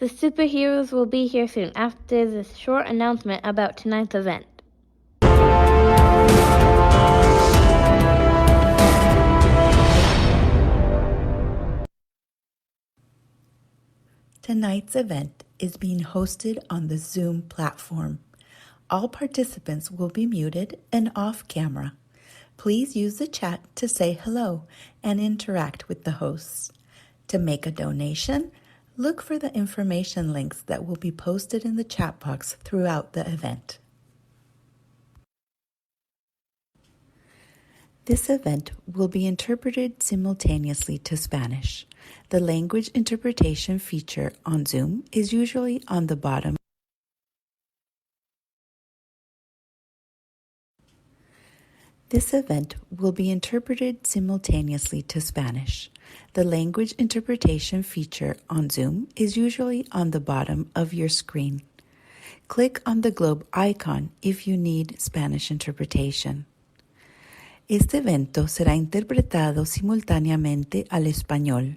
The superheroes will be here soon after this short announcement about tonight's event. Tonight's event is being hosted on the Zoom platform. All participants will be muted and off camera. Please use the chat to say hello and interact with the hosts. To make a donation, look for the information links that will be posted in the chat box throughout the event. This event will be interpreted simultaneously to Spanish. The language interpretation feature on Zoom is usually on the bottom. This event will be interpreted simultaneously to Spanish. The language interpretation feature on Zoom is usually on the bottom of your screen. Click on the globe icon if you need Spanish interpretation. Este evento será interpretado simultáneamente al español.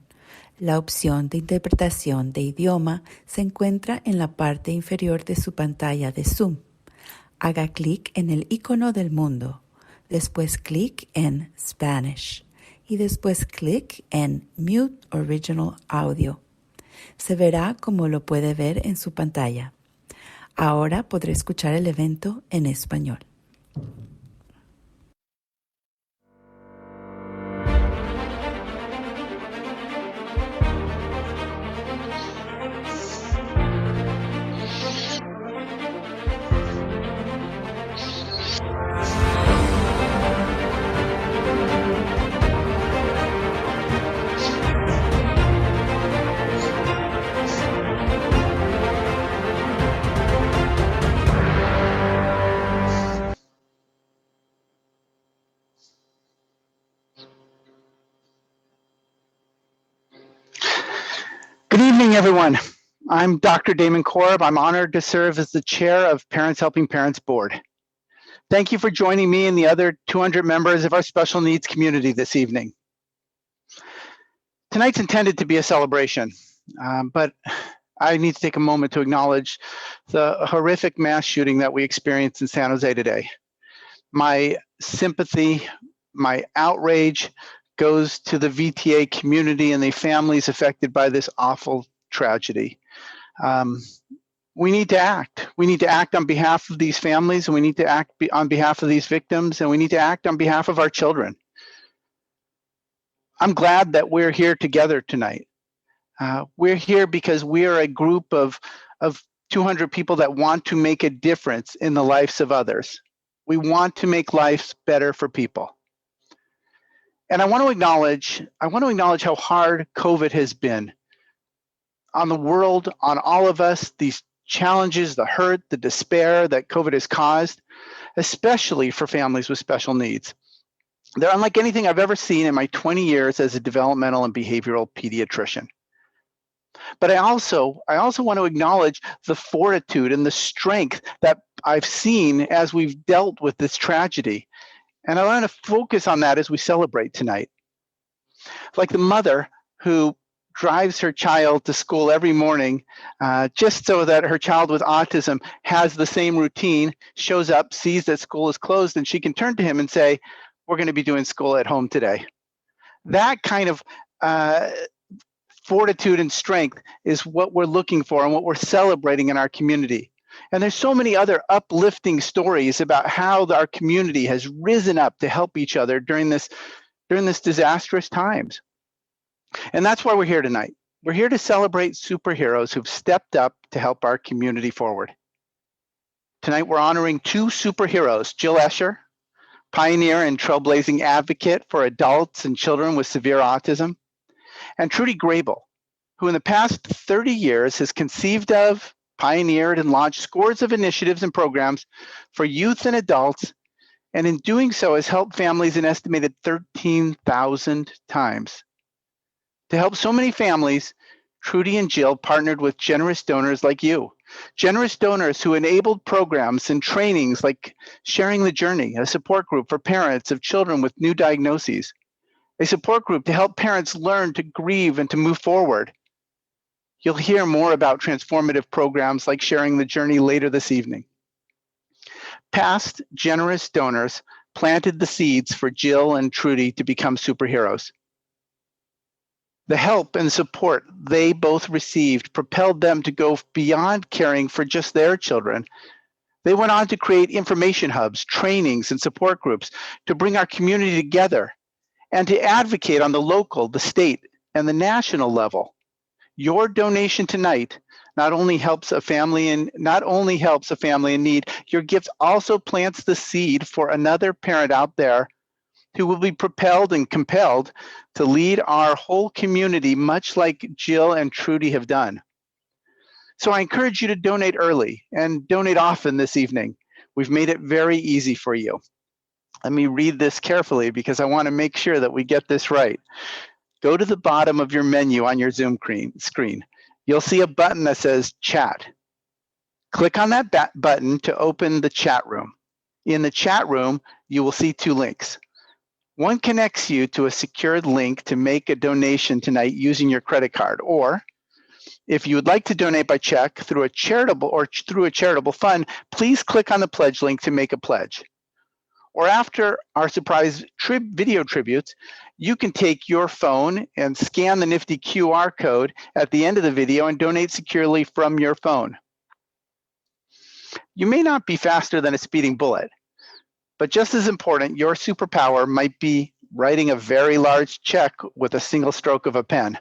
La opción de interpretación de idioma se encuentra en la parte inferior de su pantalla de Zoom. Haga clic en el icono del mundo, después clic en Spanish y después clic en Mute Original Audio. Se verá como lo puede ver en su pantalla. Ahora podrá escuchar el evento en español. Good evening, everyone. I'm Dr. Damon Korb. I'm honored to serve as the chair of Parents Helping Parents Board. Thank you for joining me and the other 200 members of our special needs community this evening. Tonight's intended to be a celebration, but I need to take a moment to acknowledge the horrific mass shooting that we experienced in San Jose today. My sympathy, my outrage goes to the VTA community and the families affected by this awful tragedy. We need to act. We need to act on behalf of these families, and we need to act on behalf of these victims, and we need to act on behalf of our children. I'm glad that we're here together tonight. We're here because we are a group of 200 people that want to make a difference in the lives of others. We want to make lives better for people. And I want to acknowledge how hard COVID has been on the world, on all of us, these challenges, the hurt, the despair that COVID has caused, especially for families with special needs. They're unlike anything I've ever seen in my 20 years as a developmental and behavioral pediatrician. But I also want to acknowledge the fortitude and the strength that I've seen as we've dealt with this tragedy. And I want to focus on that as we celebrate tonight. Like the mother who drives her child to school every morning just so that her child with autism has the same routine, shows up, sees that school is closed, and she can turn to him and say, "We're going to be doing school at home today." That kind of fortitude and strength is what we're looking for and what we're celebrating in our community. And there's so many other uplifting stories about how our community has risen up to help each other during this disastrous times. And that's why we're here tonight. We're here to celebrate superheroes who've stepped up to help our community forward. Tonight, we're honoring two superheroes, Jill Escher, pioneer and trailblazing advocate for adults and children with severe autism, and Trudy Grable, who in the past 30 years has conceived of, pioneered, and launched scores of initiatives and programs for youth and adults, and in doing so has helped families an estimated 13,000 times. To help so many families, Trudy and Jill partnered with generous donors like you, generous donors who enabled programs and trainings like Sharing the Journey, a support group for parents of children with new diagnoses, a support group to help parents learn to grieve and to move forward. You'll hear more about transformative programs like Sharing the Journey later this evening. Past generous donors planted the seeds for Jill and Trudy to become superheroes. The help and support they both received propelled them to go beyond caring for just their children. They went on to create information hubs, trainings, and support groups to bring our community together and to advocate on the local, the state, and the national level. Your donation tonight not only helps a family in need, your gift also plants the seed for another parent out there who will be propelled and compelled to lead our whole community, much like Jill and Trudy have done. So I encourage you to donate early and donate often this evening. We've made it very easy for you. Let me read this carefully because I want to make sure that we get this right. Go to the bottom of your menu on your Zoom screen. You'll see a button that says chat. Click on that button to open the chat room. In the chat room, you will see two links. One connects you to a secured link to make a donation tonight using your credit card, or if you would like to donate by check through a charitable fund, please click on the pledge link to make a pledge. Or after our surprise video tributes, you can take your phone and scan the nifty QR code at the end of the video and donate securely from your phone. You may not be faster than a speeding bullet, but just as important, your superpower might be writing a very large check with a single stroke of a pen.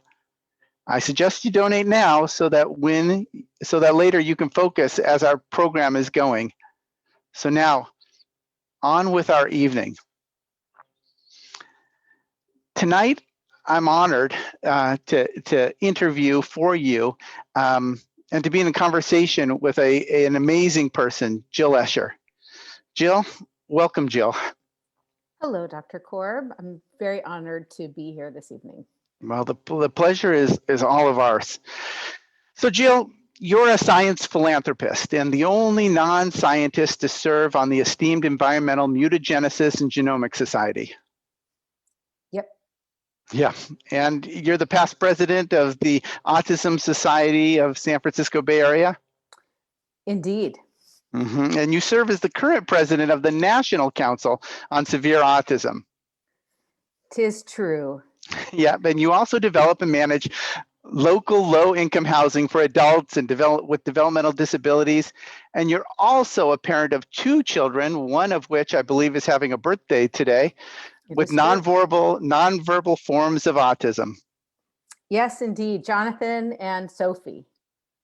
I suggest you donate now so that later you can focus as our program is going. So now, on with our evening. Tonight, I'm honored to interview for you and to be in a conversation with an amazing person, Jill Escher. Jill, welcome, Jill. Hello, Dr. Korb. I'm very honored to be here this evening. Well, the pleasure is all of ours. So, Jill, you're a science philanthropist and the only non-scientist to serve on the esteemed Environmental Mutagenesis and Genomics Society. Yep. Yeah, and you're the past president of the Autism Society of San Francisco Bay Area? Indeed. Mm-hmm. And you serve as the current president of the National Council on Severe Autism. 'Tis true. Yeah, and you also develop and manage local low-income housing for adults and with developmental disabilities. And you're also a parent of two children, one of which I believe is having a birthday today, with nonverbal forms of autism. Yes, indeed. Jonathan and Sophie.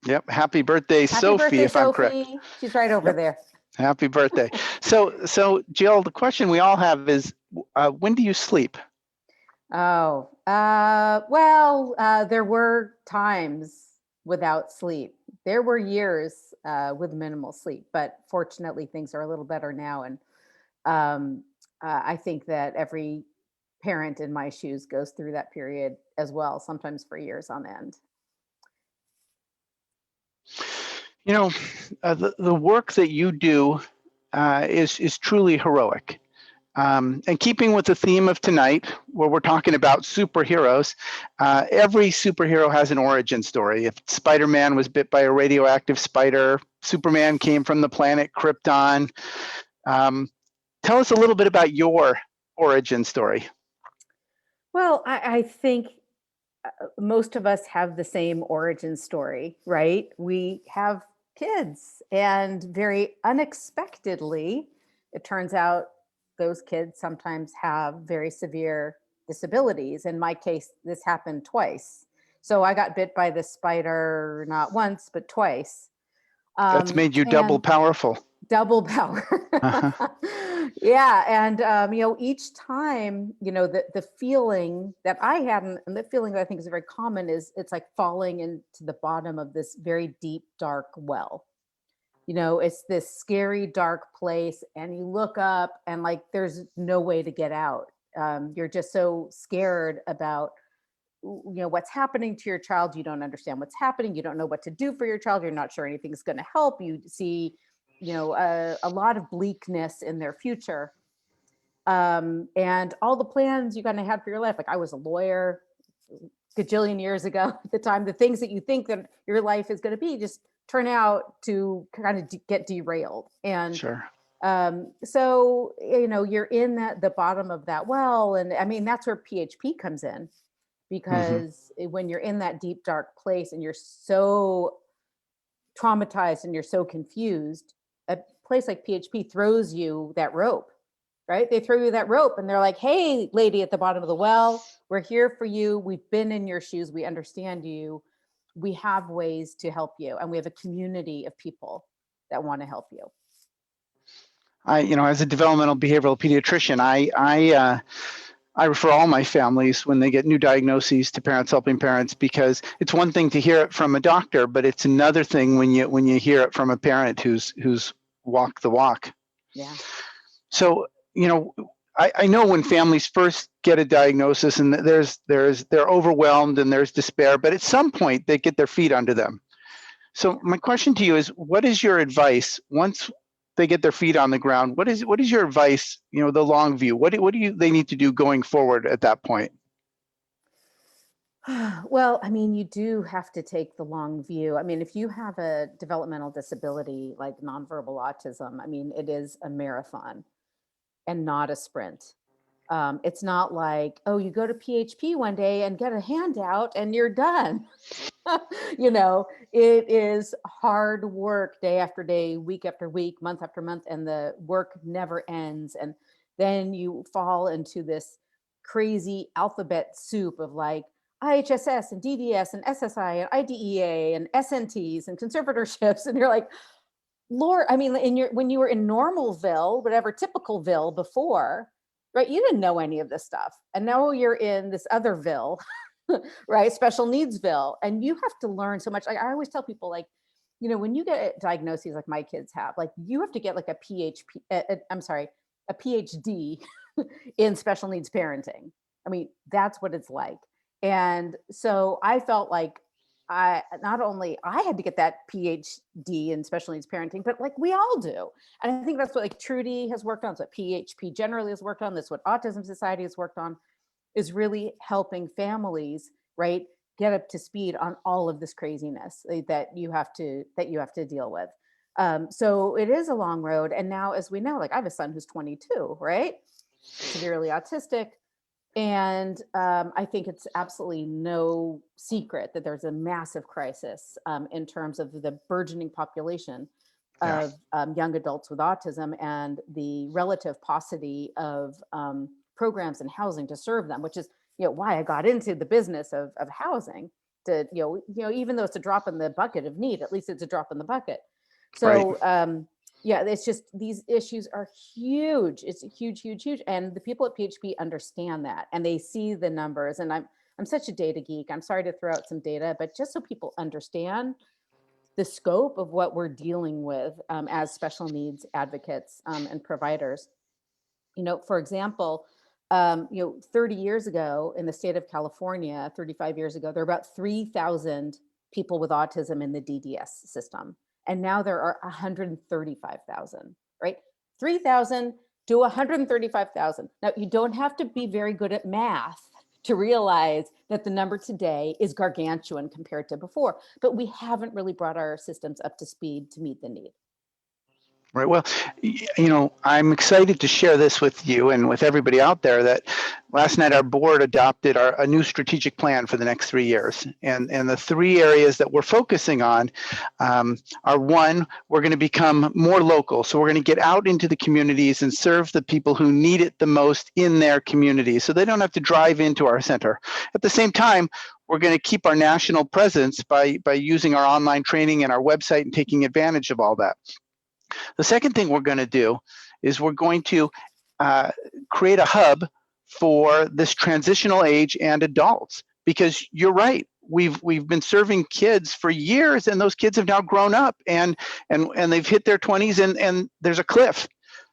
Yep. Happy birthday, Sophie, if I'm correct. She's right over there. Happy birthday. So Jill, the question we all have is, when do you sleep? Oh, well, there were times without sleep. There were years with minimal sleep, but fortunately things are a little better now. And I think that every parent in my shoes goes through that period as well, sometimes for years on end. You know, the work that you do is truly heroic. And keeping with the theme of tonight, where we're talking about superheroes, every superhero has an origin story. If Spider-Man was bit by a radioactive spider, Superman came from the planet Krypton. Tell us a little bit about your origin story. Well, I think most of us have the same origin story, right? We have kids, and very unexpectedly, it turns out those kids sometimes have very severe disabilities. In my case, this happened twice. So I got bit by the spider not once, but twice. That's made you double powerful. Double power. Uh-huh. Yeah. And, each time, the feeling that I had, and the feeling that I think is very common, is it's like falling into the bottom of this very deep, dark well. It's this scary, dark place, and you look up and like, there's no way to get out. You're just so scared about, what's happening to your child. You don't understand what's happening. You don't know what to do for your child. You're not sure anything's going to help. You see, a lot of bleakness in their future. And all the plans you kind of had for your life. Like, I was a lawyer, gajillion years ago at the time, the things that you think that your life is going to be just turn out to kind of get derailed. And Sure. so, you're in the bottom of that well. And I mean, that's where PHP comes in, because when you're in that deep, dark place and you're so traumatized and you're so confused, a place like PHP throws you that rope, right? They throw you that rope and they're like, hey, lady at the bottom of the well, we're here for you. We've been in your shoes. We understand you. We have ways to help you. And we have a community of people that want to help you. As a developmental behavioral pediatrician, I refer all my families when they get new diagnoses to Parents Helping Parents, because it's one thing to hear it from a doctor, but it's another thing when you hear it from a parent who's walked the walk. Yeah. So, I know when families first get a diagnosis and they're overwhelmed and there's despair, but at some point they get their feet under them. So my question to you is, what is your advice once they get their feet on the ground? What is your advice, the long view? What do they need to do going forward at that point? Well, I mean, you do have to take the long view. I mean, if you have a developmental disability like nonverbal autism, I mean, it is a marathon and not a sprint. It's not like, oh, you go to PHP one day and get a handout and you're done. It is hard work day after day, week after week, month after month, and the work never ends. And then you fall into this crazy alphabet soup of like IHSS and DDS and SSI and IDEA and SNTs and conservatorships. And you're like, Lord, I mean, when you were in Normalville, whatever typicalville before, right? You didn't know any of this stuff. And now you're in this otherville, right? Special needsville. And you have to learn so much. Like I always tell people, like, when you get diagnoses like my kids have, like you have to get like a PhD in special needs parenting. I mean, that's what it's like. And so I felt like not only I had to get that PhD in special needs parenting, but like we all do. And I think that's what like Trudy has worked on. It's what PHP generally has worked on. That's what Autism Society has worked on, is really helping families, right, get up to speed on all of this craziness that you have to deal with. So it is a long road. And now, as we know, like I have a son who's 22, right? Severely autistic. And I think it's absolutely no secret that there's a massive crisis in terms of the burgeoning population of young adults with autism and the relative paucity of programs and housing to serve them, which is why I got into the business of housing. To even though it's a drop in the bucket of need, at least it's a drop in the bucket. So. Right. Yeah, it's just these issues are huge. It's huge, huge, huge. And the people at PHP understand that and they see the numbers. And I'm such a data geek. I'm sorry to throw out some data, but just so people understand the scope of what we're dealing with as special needs advocates and providers. For example, 30 years ago in the state of California, 35 years ago, there were about 3,000 people with autism in the DDS system. And now there are 135,000, right? 3,000 to 135,000. Now, you don't have to be very good at math to realize that the number today is gargantuan compared to before, but we haven't really brought our systems up to speed to meet the need. Right. Well, I'm excited to share this with you and with everybody out there that last night our board adopted a new strategic plan for the next 3 years. And the 3 areas that we're focusing on are, one, we're going to become more local. So we're going to get out into the communities and serve the people who need it the most in their communities so they don't have to drive into our center. At the same time, we're going to keep our national presence by using our online training and our website and taking advantage of all that. The second thing we're going to do is we're going to create a hub for this transitional age and adults, because you're right. We've been serving kids for years, and those kids have now grown up and they've hit their 20s, and there's a cliff.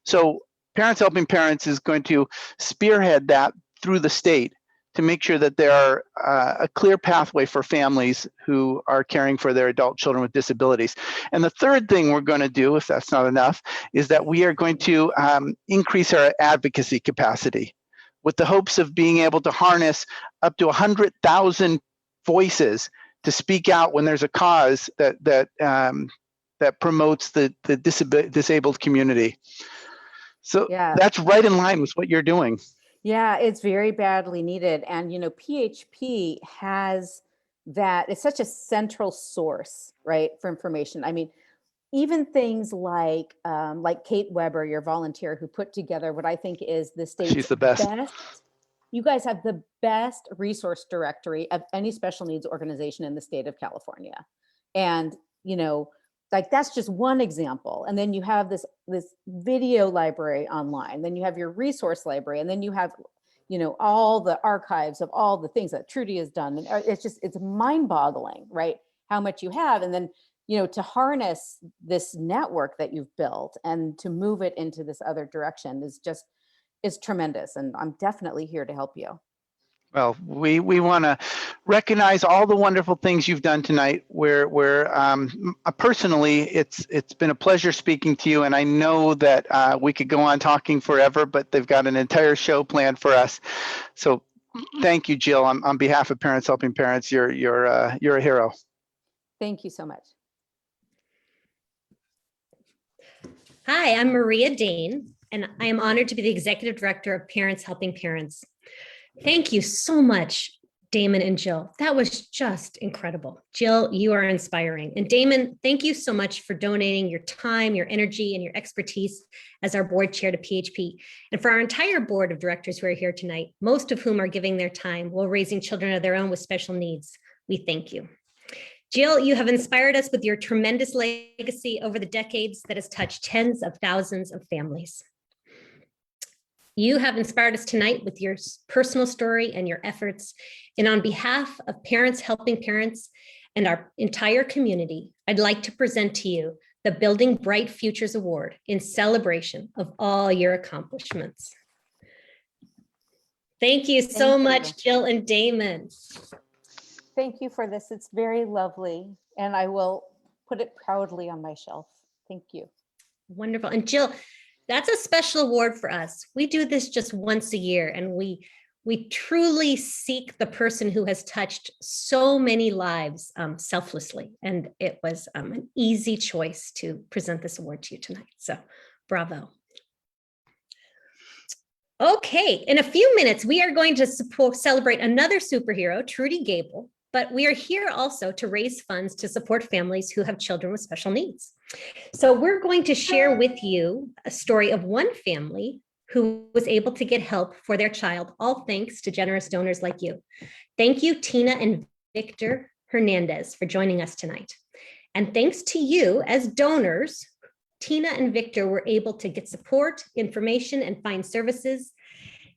So Parents Helping Parents is going to spearhead that through the state to make sure that there are a clear pathway for families who are caring for their adult children with disabilities. And the third thing we're going to do, if that's not enough, is that we are going to increase our advocacy capacity with the hopes of being able to harness up to 100,000 voices to speak out when there's a cause that promotes the disabled community. So Yeah. that's right in line with what you're doing. Yeah, it's very badly needed. And, PHP has that, it's such a central source, right, for information. I mean, even things like Kate Weber, your volunteer, who put together what I think is the state's She's the best. You guys have the best resource directory of any special needs organization in the state of California. And, that's just one example. And then you have this video library online, then you have your resource library, and then you have, all the archives of all the things that Trudy has done. And it's mind-boggling, right? How much you have. And then, to harness this network that you've built and to move it into this other direction is tremendous. And I'm definitely here to help you. Well, we want to recognize all the wonderful things you've done tonight. Personally, it's been a pleasure speaking to you, and I know that we could go on talking forever, but they've got an entire show planned for us. So, thank you, Jill. On behalf of Parents Helping Parents, you're a hero. Thank you so much. Hi, I'm Maria Dane, and I am honored to be the Executive Director of Parents Helping Parents. Thank you so much, Damon and Jill. That was just incredible. Jill, you are inspiring. And Damon, thank you so much for donating your time, your energy, and your expertise as our board chair to PHP. And for our entire board of directors who are here tonight, most of whom are giving their time while raising children of their own with special needs, we thank you. Jill, you have inspired us with your tremendous legacy over the decades that has touched tens of thousands of families. You have inspired us tonight with your personal story and your efforts. And on behalf of Parents Helping Parents and our entire community, I'd like to present to you the Building Bright Futures Award in celebration of all your accomplishments. Thank you so much, Jill and Damon. Thank you for this. It's very lovely. And I will put it proudly on my shelf. Thank you. Wonderful. And Jill, that's a special award for us. We do this just once a year, and we truly seek the person who has touched so many lives selflessly. And it was an easy choice to present this award to you tonight. So bravo. Okay, in a few minutes, we are going to celebrate another superhero, Trudy Grable, but we are here also to raise funds to support families who have children with special needs. So we're going to share with you a story of one family who was able to get help for their child, all thanks to generous donors like you. Thank you, Tina and Victor Hernandez, for joining us tonight. And thanks to you as donors, Tina and Victor were able to get support, information, and find services,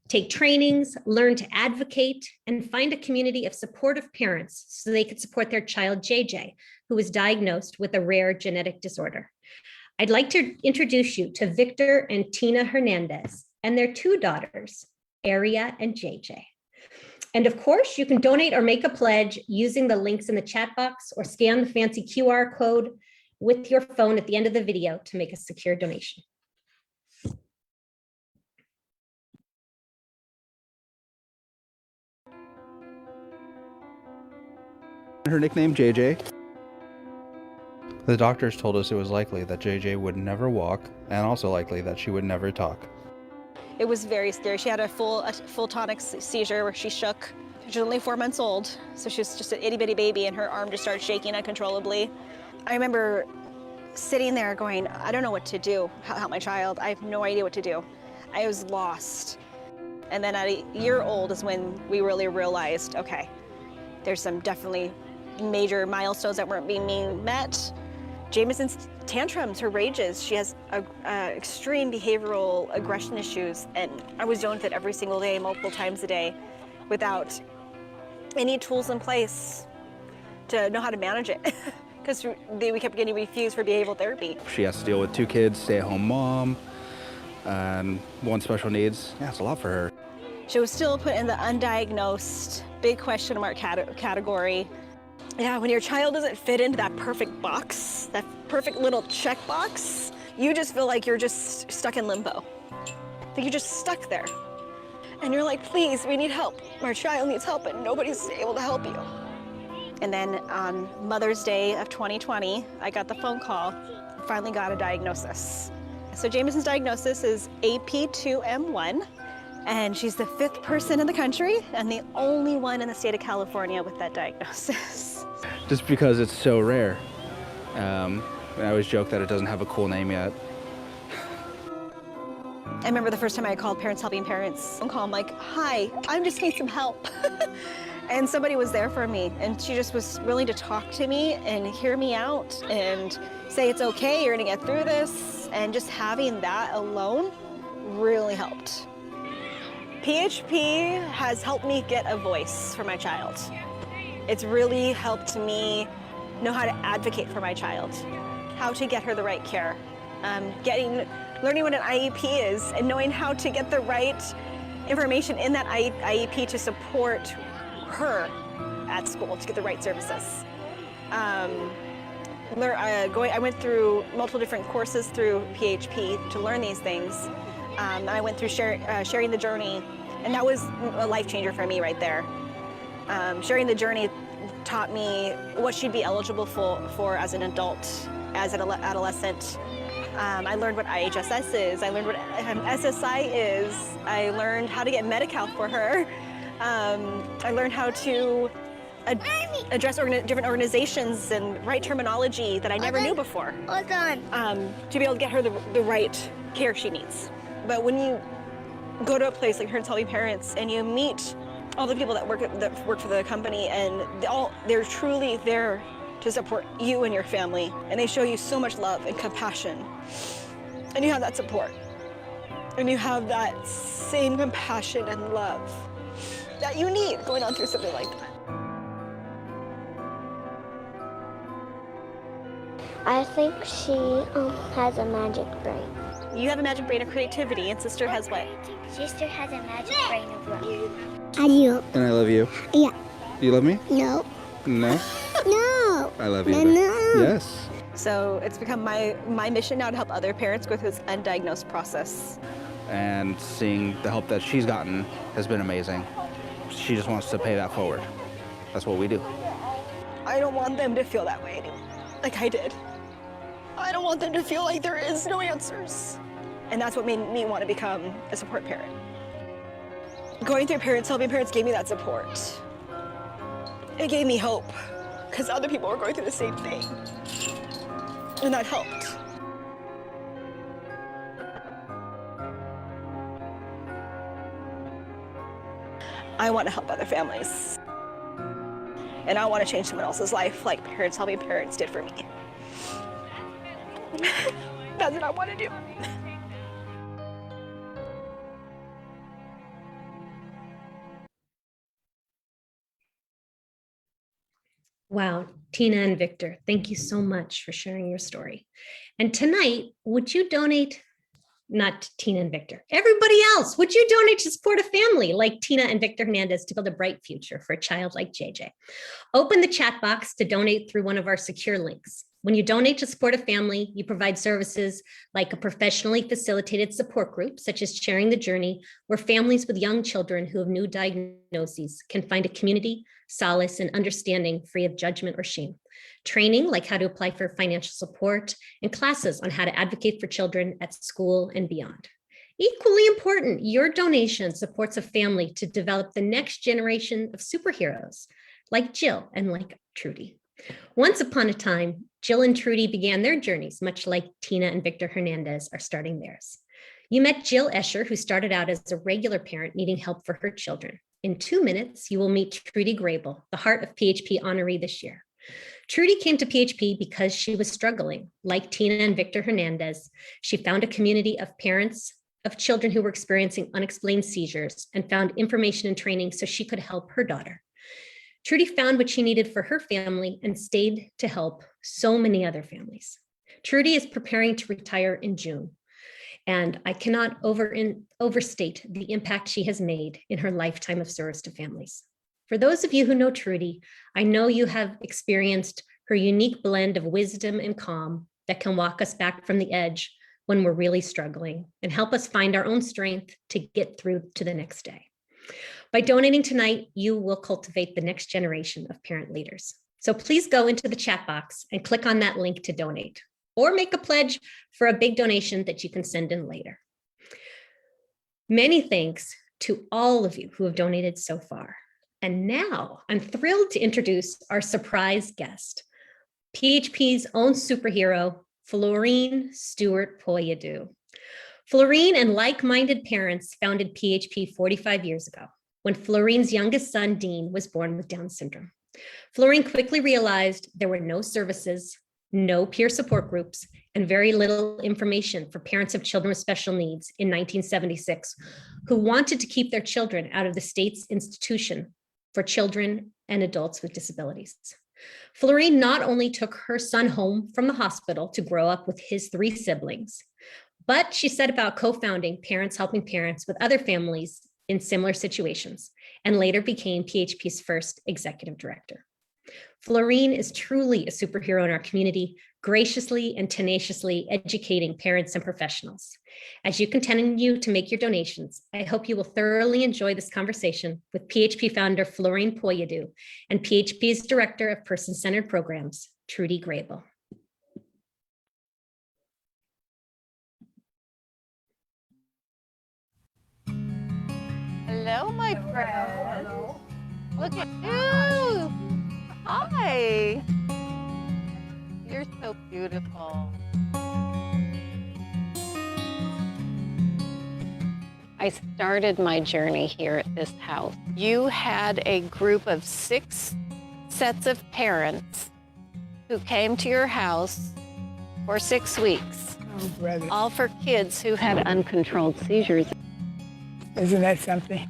take trainings, learn to advocate, and find a community of supportive parents so they could support their child, JJ, who was diagnosed with a rare genetic disorder. I'd like to introduce you to Victor and Tina Hernandez and their two daughters, Aria and JJ. And of course, you can donate or make a pledge using the links in the chat box or scan the fancy QR code with your phone at the end of the video to make a secure donation. Her nickname, JJ. The doctors told us it was likely that JJ would never walk, and also likely that she would never talk. It was very scary. She had a full tonic seizure where she shook. She was only 4 months old, so she was just an itty bitty baby, and her arm just started shaking uncontrollably. I remember sitting there going, I don't know what to do, help my child. I have no idea what to do. I was lost. And then at a year old is when we really realized, okay, there's some definitely major milestones that weren't being met. Jameson's tantrums, her rages, she has extreme behavioral aggression issues, and I was dealing with it every single day, multiple times a day, without any tools in place to know how to manage it, because we kept getting refused for behavioral therapy. She has to deal with 2 kids, stay-at-home mom, and 1 special needs. Yeah, it's a lot for her. She was still put in the undiagnosed, big question mark category. Yeah, when your child doesn't fit into that perfect box, that perfect little check box, you just feel like you're just stuck in limbo. Like you're just stuck there. And you're like, please, we need help. Our child needs help, and nobody's able to help you. And then on Mother's Day of 2020, I got the phone call, finally got a diagnosis. So Jameson's diagnosis is AP2M1, and she's the 5th person in the country and the only one in the state of California with that diagnosis. Just because it's so rare. I always joke that it doesn't have a cool name yet. I remember the first time I called Parents Helping Parents phone call, I'm like, hi, I just need some help. And somebody was there for me, and she just was willing to talk to me and hear me out and say it's okay, you're gonna get through this. And just having that alone really helped. PHP has helped me get a voice for my child. It's really helped me know how to advocate for my child, how to get her the right care, learning what an IEP is and knowing how to get the right information in that IEP to support her at school, to get the right services. I went through multiple different courses through PHP to learn these things. I went through sharing the journey, and that was a life changer for me right there. Sharing the journey taught me what she'd be eligible for as an adult, as an adolescent. I learned what IHSS is. I learned what SSI is. I learned how to get Medi-Cal for her. I learned how to address different organizations and right terminology that I never knew before. To be able to get her the right care she needs. But when you go to a place like Parents Helping Parents and you meet all the people that work for the company, and they're truly there to support you and your family, and they show you so much love and compassion, and you have that support, and you have that same compassion and love that you need going on through something like that. I think she has a magic brain. You have a magic brain of creativity, and sister has what? Sister has a magic brain of love. I do. And I love you. Yeah. You love me? No. No? No. I love you. No. Yes. So it's become my mission now to help other parents go through this undiagnosed process. And seeing the help that she's gotten has been amazing. She just wants to pay that forward. That's what we do. I don't want them to feel that way anymore, like I did. I don't want them to feel like there is no answers. And that's what made me want to become a support parent. Going through Parents Helping Parents gave me that support. It gave me hope, because other people were going through the same thing. And that helped. I want to help other families. And I want to change someone else's life like Parents Helping Parents did for me. That's what I want to do. Wow, Tina and Victor, thank you so much for sharing your story. And tonight, would you donate, not Tina and Victor, everybody else, would you donate to support a family like Tina and Victor Hernandez to build a bright future for a child like JJ? Open the chat box to donate through one of our secure links. When you donate to support a family, you provide services like a professionally facilitated support group, such as Sharing the Journey, where families with young children who have new diagnoses can find a community, solace, and understanding free of judgment or shame. Training like how to apply for financial support, and classes on how to advocate for children at school and beyond. Equally important, your donation supports a family to develop the next generation of superheroes, like Jill and like Trudy. Once upon a time, Jill and Trudy began their journeys, much like Tina and Victor Hernandez are starting theirs. You met Jill Escher, who started out as a regular parent needing help for her children. In 2 minutes, you will meet Trudy Grable, the Heart of PHP honoree this year. Trudy came to PHP because she was struggling. Like Tina and Victor Hernandez, she found a community of parents of children who were experiencing unexplained seizures and found information and training so she could help her daughter. Trudy found what she needed for her family and stayed to help so many other families. Trudy is preparing to retire in June, and I cannot overstate the impact she has made in her lifetime of service to families. For those of you who know Trudy, I know you have experienced her unique blend of wisdom and calm that can walk us back from the edge when we're really struggling and help us find our own strength to get through to the next day. By donating tonight, you will cultivate the next generation of parent leaders. So please go into the chat box and click on that link to donate, or make a pledge for a big donation that you can send in later. Many thanks to all of you who have donated so far. And now I'm thrilled to introduce our surprise guest, PHP's own superhero, Florene Stewart Poyadue. Florene and like-minded parents founded PHP 45 years ago, when Florene's youngest son, Dean, was born with Down syndrome. Florene quickly realized there were no services, no peer support groups, and very little information for parents of children with special needs in 1976 who wanted to keep their children out of the state's institution for children and adults with disabilities. Florene not only took her son home from the hospital to grow up with his 3 siblings, but she set about co-founding Parents Helping Parents with other families in similar situations, and later became PHP's first executive director. Florene is truly a superhero in our community, graciously and tenaciously educating parents and professionals. As you continue to make your donations, I hope you will thoroughly enjoy this conversation with PHP founder Florene Poyadue and PHP's Director of Person-Centered Programs, Trudy Grable. Hello, my friend. Hello. Look at you. Hi. You're so beautiful. I started my journey here at this house. You had a group of 6 sets of parents who came to your house for 6 weeks, all for kids who had uncontrolled seizures. Isn't that something?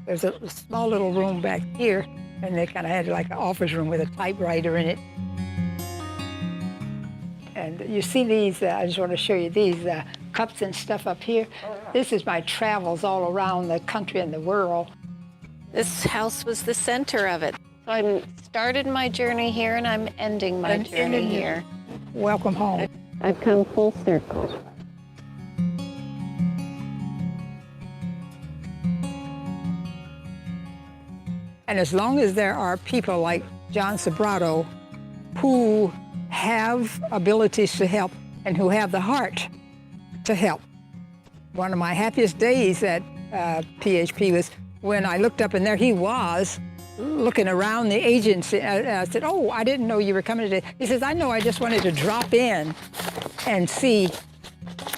There's a small little room back here, and they kind of had like an office room with a typewriter in it. And you see these, I just want to show you these cups and stuff up here. This is my travels all around the country and the world. This house was the center of it. So I started my journey here, and I'm ending my journey here. Welcome home. I've come full circle. And as long as there are people like John Sobrato who have abilities to help and who have the heart to help. One of my happiest days at PHP was when I looked up and there he was looking around the agency. I said, "Oh, I didn't know you were coming today." He says, "I know, I just wanted to drop in and see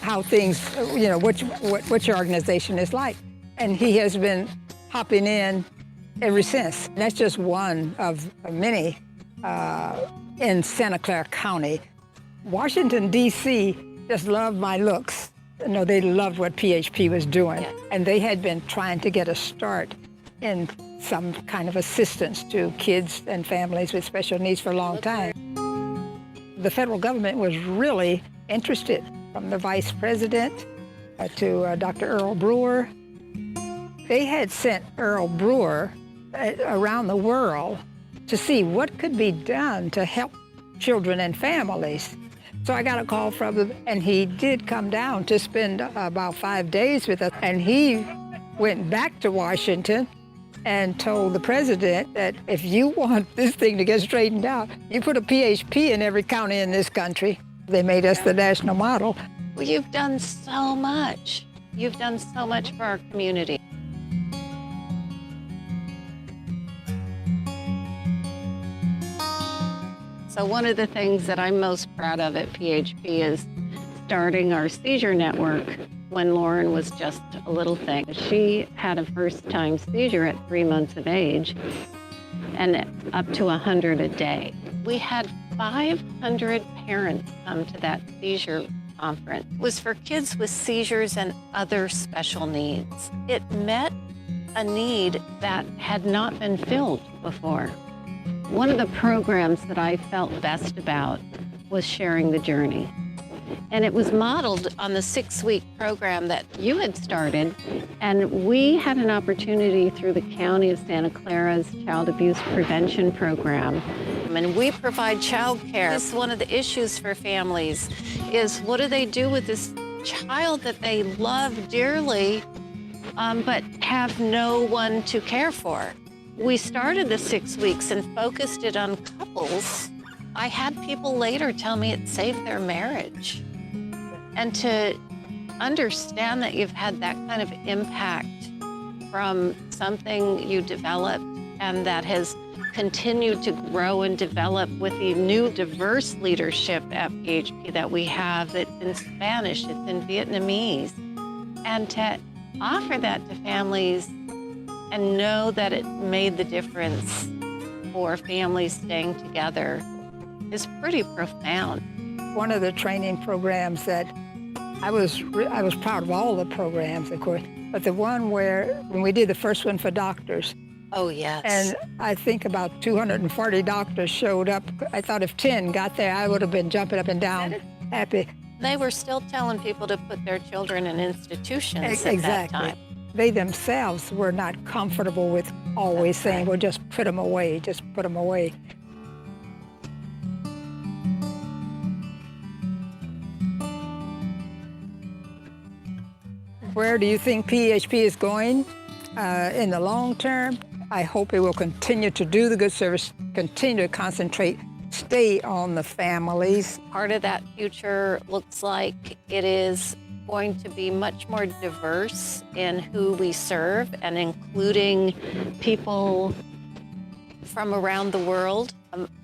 how things, you know, what your organization is like." And he has been hopping in ever since. And that's just one of many in Santa Clara County. Washington, D.C. just loved my looks. No, they loved what PHP was doing. Yeah. And they had been trying to get a start in some kind of assistance to kids and families with special needs for a long time. The federal government was really interested, from the vice president to Dr. Earl Brewer. They had sent Earl Brewer around the world to see what could be done to help children and families. So I got a call from him, and he did come down to spend about 5 days with us. And he went back to Washington and told the president that if you want this thing to get straightened out, you put a PHP in every county in this country. They made us the national model. Well, you've done so much. You've done so much for our community. So one of the things that I'm most proud of at PHP is starting our seizure network when Lauren was just a little thing. She had a first-time seizure at 3 months of age and up to 100 a day. We had 500 parents come to that seizure conference. It was for kids with seizures and other special needs. It met a need that had not been filled before. One of the programs that I felt best about was Sharing the Journey. And it was modeled on the 6-week program that you had started. And we had an opportunity through the County of Santa Clara's Child Abuse Prevention Program. And we provide child care. This is one of the issues for families, is what do they do with this child that they love dearly, but have no one to care for? we started the 6 weeks and focused it on couples, I had people later tell me it saved their marriage. And to understand that you've had that kind of impact from something you developed and that has continued to grow and develop with the new diverse leadership at PHP that we have, that's in Spanish, it's in Vietnamese, and to offer that to families and know that it made the difference for families staying together is pretty profound. One of the training programs that I was proud of all the programs, of course, but the one where, when we did the first one for doctors, Oh, yes. and I think about 240 doctors showed up. I thought if 10 got there, I would have been jumping up and down, happy. They were still telling people to put their children in institutions at that time. They themselves were not comfortable with always saying, well, just put them away, just put them away. Where do you think PHP is going in the long term? I hope it will continue to do the good service, continue to concentrate, stay on the families. Part of that future looks like it is going to be much more diverse in who we serve and including people from around the world.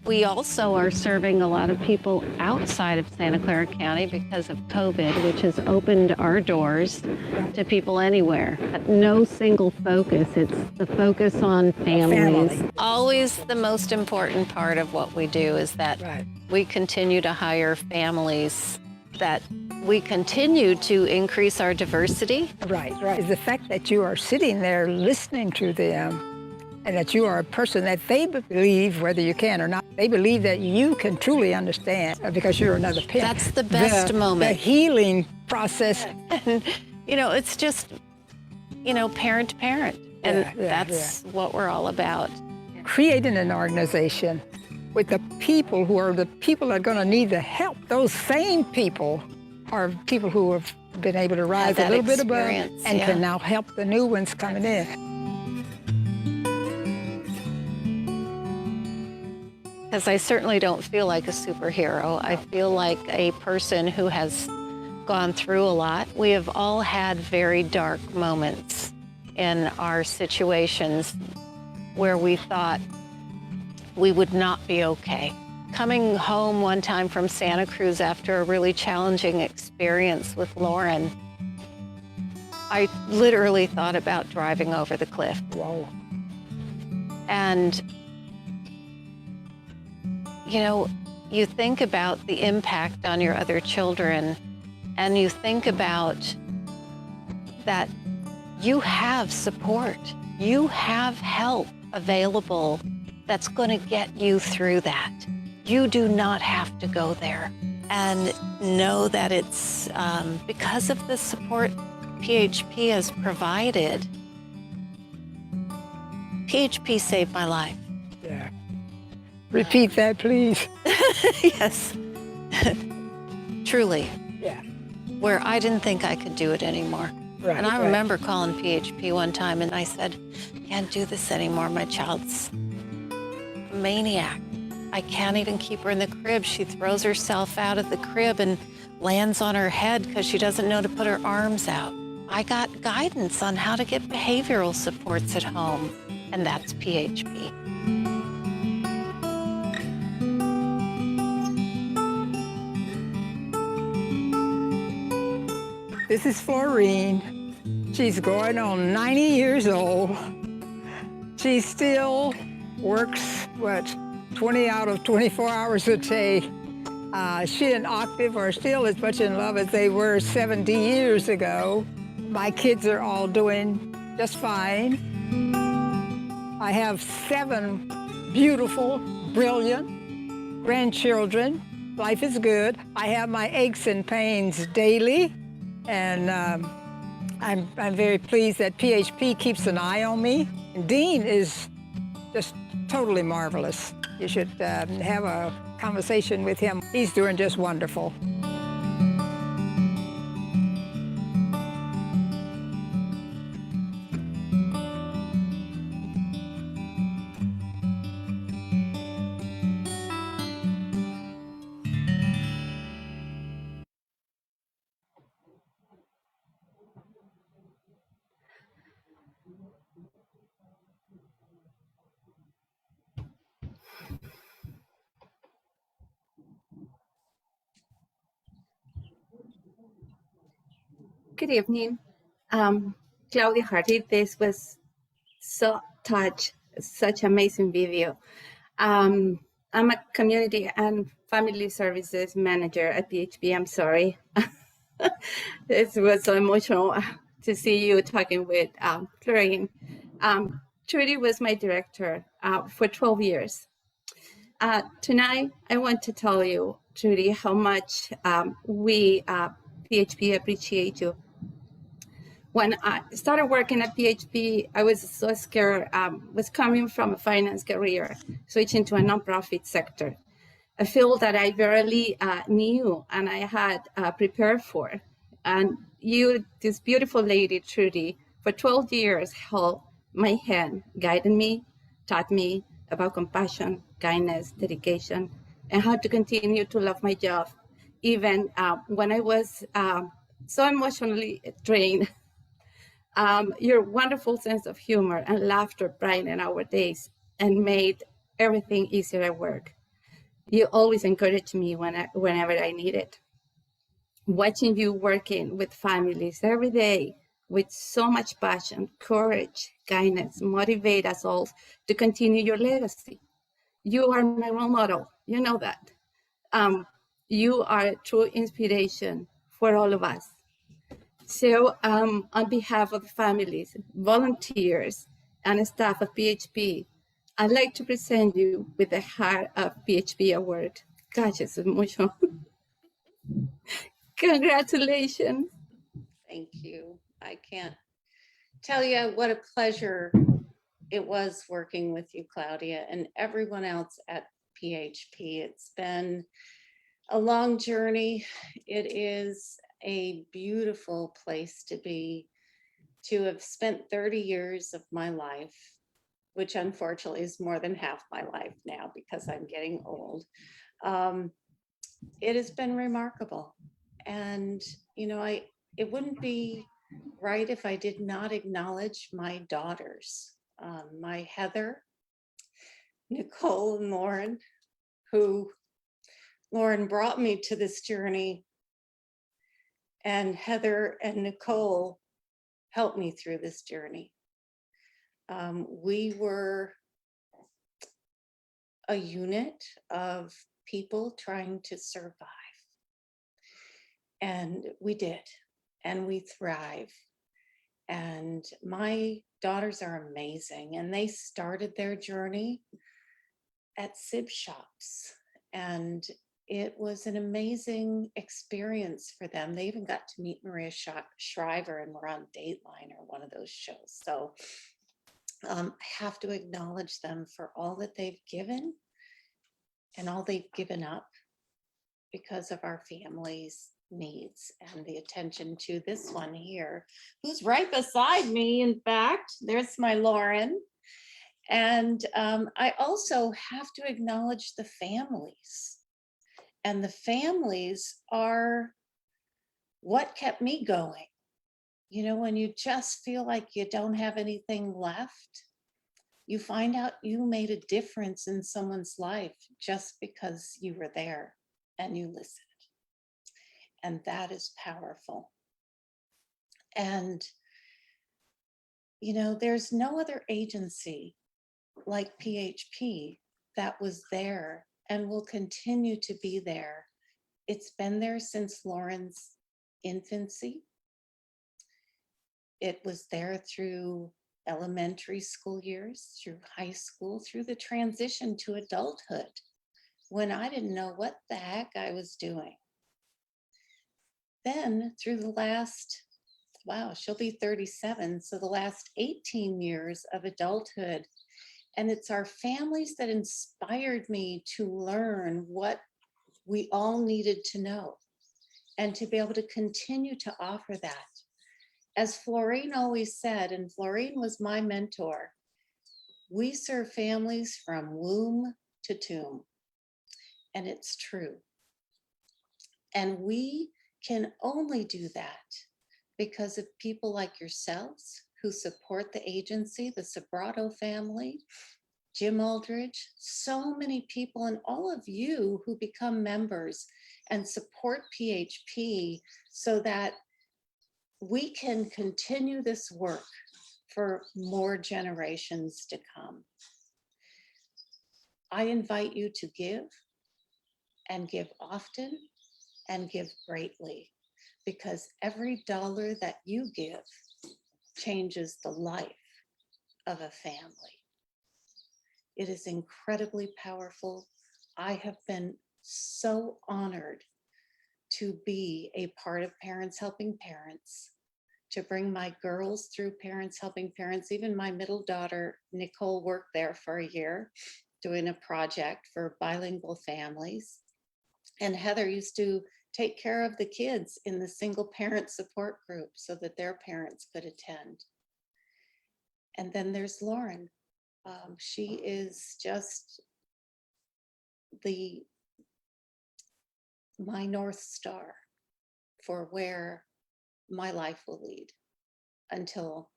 We also are serving a lot of people outside of Santa Clara County because of COVID, which has opened our doors to people anywhere. No single focus, it's the focus on families. Always the most important part of what we do is that we continue to hire families, that we continue to increase our diversity. Right. Is the fact that you are sitting there listening to them and that you are a person that they believe, whether you can or not, they believe that you can truly understand because you're another parent. That's the best moment. The healing process. And, you know, it's just, you know, parent to parent. And that's what we're all about. Creating an organization with the people who are the people that are going to need the help. Those same people are people who have been able to rise a little bit above and can now help the new ones coming in. Because I certainly don't feel like a superhero. I feel like a person who has gone through a lot. We have all had very dark moments in our situations where we thought we would not be okay. Coming home one time from Santa Cruz after a really challenging experience with Lauren, I literally thought about driving over the cliff. Whoa. And you know, you think about the impact on your other children, and you think about that you have support, you have help available that's going to get you through that. You do not have to go there. And know that it's because of the support PHP has provided. PHP saved my life. Yeah. Repeat that, please. Yes. Truly. Yeah. Where I didn't think I could do it anymore. Right, and I remember calling PHP one time and I said, can't do this anymore. My child's a maniac. I can't even keep her in the crib. She throws herself out of the crib and lands on her head because she doesn't know to put her arms out. I got guidance on how to get behavioral supports at home, and that's PHP. This is Florene. She's going on 90 years old. She still works, 20 out of 24 hours a day. She and Octave are still as much in love as they were 70 years ago. My kids are all doing just fine. I have 7 beautiful, brilliant grandchildren. Life is good. I have my aches and pains daily. And I'm very pleased that PHP keeps an eye on me. And Dean is just totally marvelous. You should have a conversation with him. He's doing just wonderful. Good evening. Claudia Hardy, this was so such amazing video. I'm a community and family services manager at PHP. I'm sorry. This was so emotional to see you talking with Florene. Trudy was my director for 12 years. Tonight, I want to tell you, Trudy, how much we, PHP, appreciate you. When I started working at PHP, I was so scared, was coming from a finance career, switching to a nonprofit sector, a field that I barely knew and I had prepared for. And you, this beautiful lady, Trudy, for 12 years held my hand, guided me, taught me about compassion, kindness, dedication, and how to continue to love my job, even when I was so emotionally drained. Your wonderful sense of humor and laughter brightened our days and made everything easier at work. You always encouraged me whenever I needed. Watching you working with families every day with so much passion, courage, kindness, motivate us all to continue your legacy. You are my role model. You know that. You are a true inspiration for all of us. So on behalf of the families, volunteers, and staff of PHP, I'd like to present you with the Heart of PHP Award. Gosh, it's emotional. Congratulations. Thank you. I can't tell you what a pleasure it was working with you, Claudia, and everyone else at PHP. It's been a long journey. It is a beautiful place to be, to have spent 30 years of my life, which unfortunately is more than half my life now because I'm getting old. It has been remarkable. And, you know, it wouldn't be right if I did not acknowledge my daughters, my Heather, Nicole, and Lauren, who Lauren brought me to this journey, and Heather and Nicole helped me through this journey. We were a unit of people trying to survive. And we did, and we thrive. And my daughters are amazing, and they started their journey at SIB shops. And it was an amazing experience for them. They even got to meet Maria Shriver and were on Dateline or one of those shows. So I have to acknowledge them for all that they've given and all they've given up because of our families' needs and the attention to this one here, who's right beside me. In fact, there's my Lauren. And I also have to acknowledge the families. And the families are what kept me going. You know, when you just feel like you don't have anything left, you find out you made a difference in someone's life just because you were there and you listened. And that is powerful. And, you know, there's no other agency like PHP that was there and will continue to be there. It's been there since Lauren's infancy. It was there through elementary school years, through high school, through the transition to adulthood, when I didn't know what the heck I was doing. Then through the last, wow, she'll be 37, so the last 18 years of adulthood. And it's our families that inspired me to learn what we all needed to know and to be able to continue to offer that. As Florene always said, and Florene was my mentor, we serve families from womb to tomb. And it's true. And we can only do that because of people like yourselves who support the agency, the Sobrato family, Jim Aldridge, so many people, and all of you who become members and support PHP so that we can continue this work for more generations to come. I invite you to give, and give often, and give greatly, because every dollar that you give changes the life of a family. It is incredibly powerful. I have been so honored to be a part of Parents Helping Parents, to bring my girls through Parents Helping Parents. Even my middle daughter, Nicole, worked there for a year doing a project for bilingual families. And Heather used to take care of the kids in the single parent support group so that their parents could attend. And then there's Lauren. She is just my North Star for where my life will lead until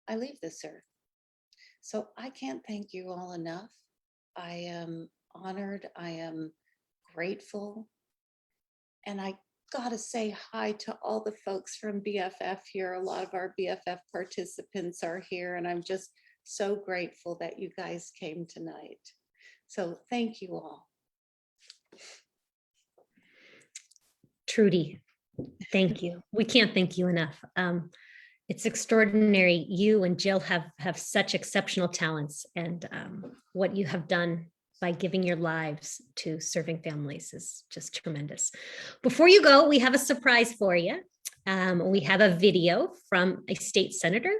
I leave this earth. So I can't thank you all enough. I am honored, I am grateful, and I gotta say hi to all the folks from BFF here. A lot of our BFF participants are here, and I'm just so grateful that you guys came tonight. So thank you all. Trudy, thank you. We can't thank you enough. It's extraordinary. You and Jill have such exceptional talents, and what you have done by giving your lives to serving families is just tremendous. Before you go, we have a surprise for you. We have a video from a state senator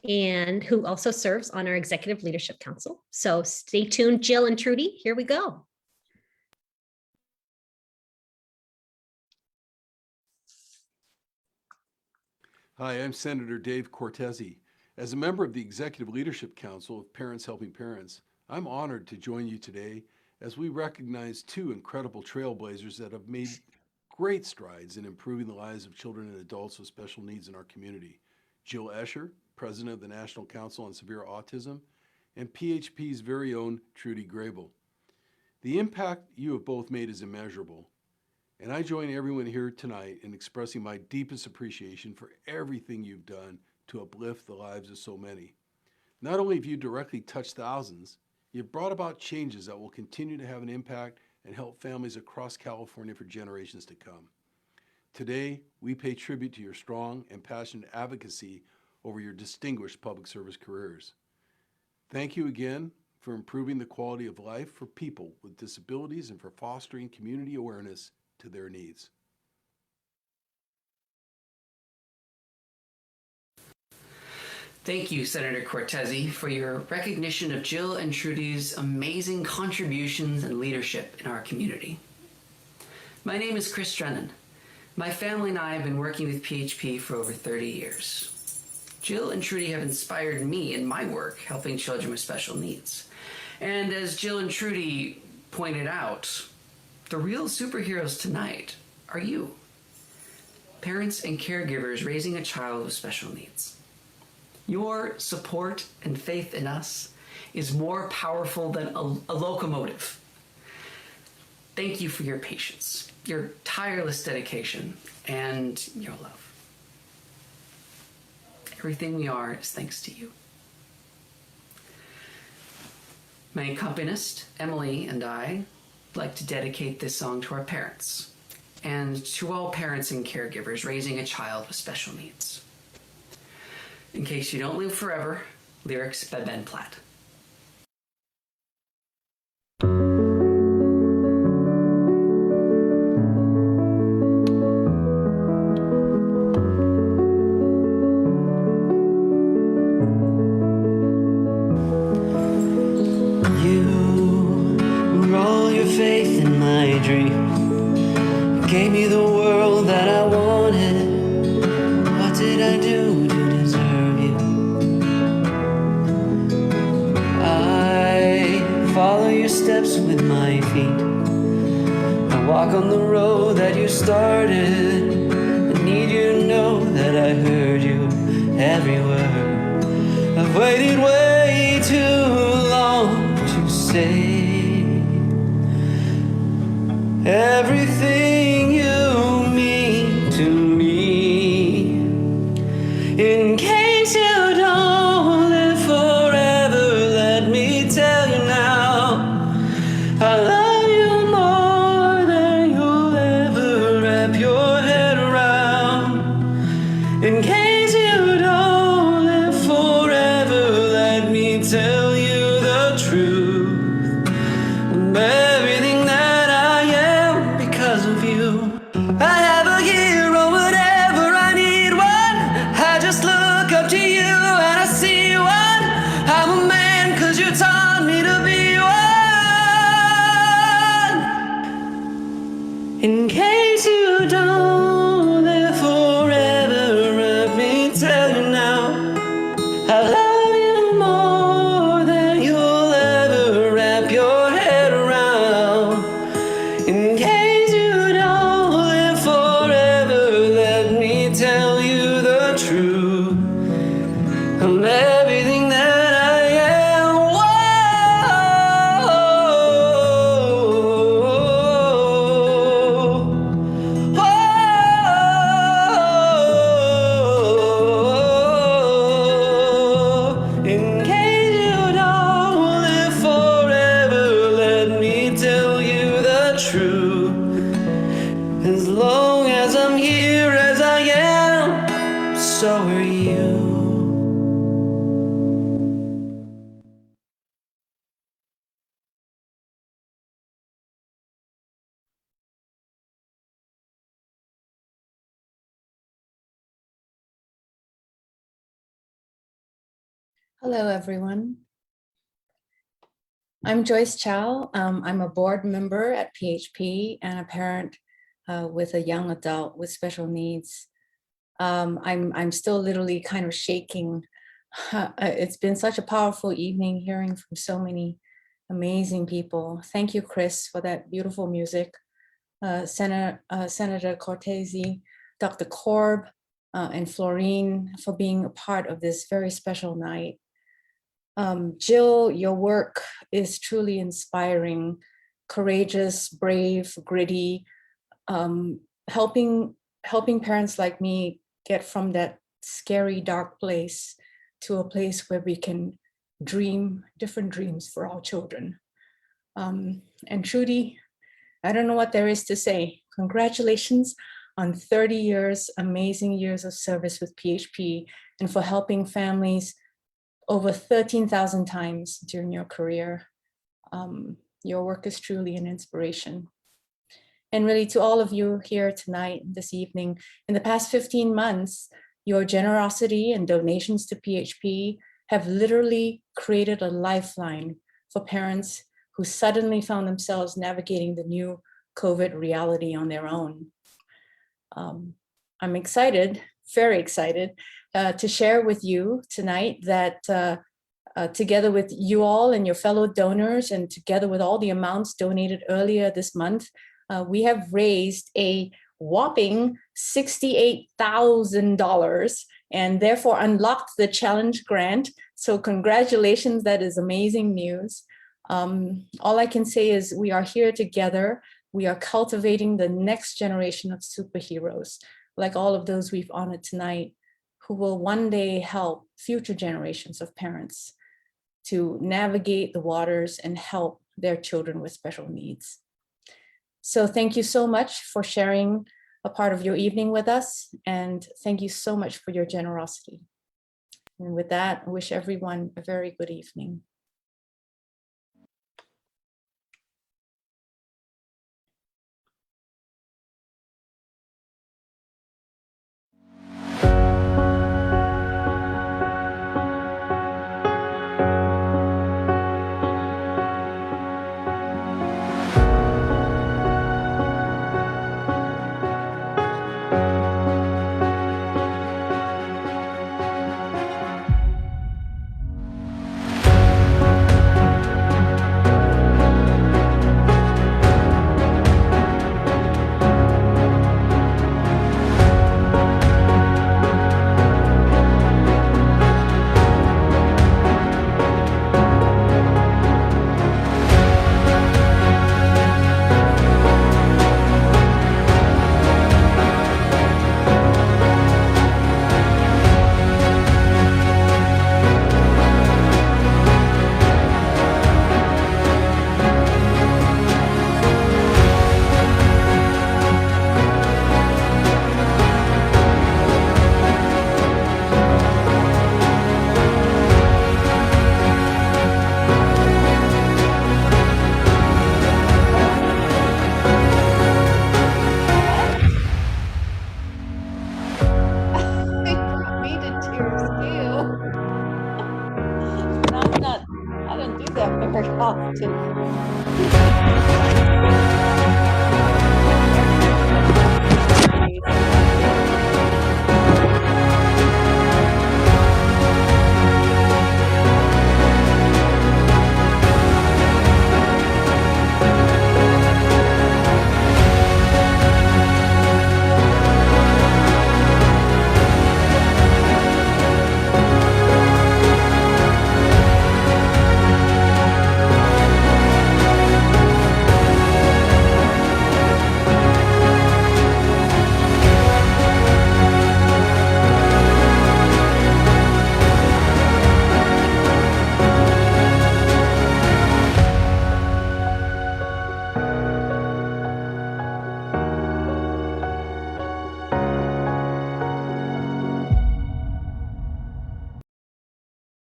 and who also serves on our Executive Leadership Council. So stay tuned, Jill and Trudy, here we go. Hi, I'm Senator Dave Cortese. As a member of the Executive Leadership Council of Parents Helping Parents, I'm honored to join you today as we recognize two incredible trailblazers that have made great strides in improving the lives of children and adults with special needs in our community. Jill Escher, President of the National Council on Severe Autism, and PHP's very own Trudy Grable. The impact you have both made is immeasurable, and I join everyone here tonight in expressing my deepest appreciation for everything you've done to uplift the lives of so many. Not only have you directly touched thousands, you've brought about changes that will continue to have an impact and help families across California for generations to come. Today, we pay tribute to your strong and passionate advocacy over your distinguished public service careers. Thank you again for improving the quality of life for people with disabilities and for fostering community awareness to their needs. Thank you, Senator Cortese, for your recognition of Jill and Trudy's amazing contributions and leadership in our community. My name is Chris Drennan. My family and I have been working with PHP for over 30 years. Jill and Trudy have inspired me in my work helping children with special needs. And as Jill and Trudy pointed out, the real superheroes tonight are you, parents and caregivers raising a child with special needs. Your support and faith in us is more powerful than a locomotive. Thank you for your patience, your tireless dedication, and your love. Everything we are is thanks to you. My accompanist, Emily, and I like to dedicate this song to our parents and to all parents and caregivers raising a child with special needs. In Case You Don't Live Forever, lyrics by Ben Platt. Gave me the world that I wanted. What did I do to deserve you? I follow your steps with my feet. I walk on the road that you started. I need you to know that I heard you every word. I've waited way too long to say everything you mean to me. so are you. Hello, everyone. I'm Joyce Chow. I'm a board member at PHP and a parent with a young adult with special needs. I'm still literally kind of shaking. It's been such a powerful evening hearing from so many amazing people. Thank you, Chris, for that beautiful music. Senator Cortese, Dr. Korb, and Florene for being a part of this very special night. Jill, your work is truly inspiring, courageous, brave, gritty, helping parents like me get from that scary, dark place to a place where we can dream different dreams for our children. And Trudy, I don't know what there is to say. Congratulations on 30 years, amazing years of service with PHP and for helping families over 13,000 times during your career. Your work is truly an inspiration. And really to all of you here tonight, this evening, in the past 15 months, your generosity and donations to PHP have literally created a lifeline for parents who suddenly found themselves navigating the new COVID reality on their own. I'm excited, very excited, to share with you tonight that together with you all and your fellow donors and together with all the amounts donated earlier this month, we have raised a whopping $68,000 and therefore unlocked the challenge grant. So congratulations, that is amazing news. All I can say is we are here together. We are cultivating the next generation of superheroes, like all of those we've honored tonight, who will one day help future generations of parents to navigate the waters and help their children with special needs. So thank you so much for sharing a part of your evening with us, and thank you so much for your generosity. And with that, I wish everyone a very good evening. I don't do that very often.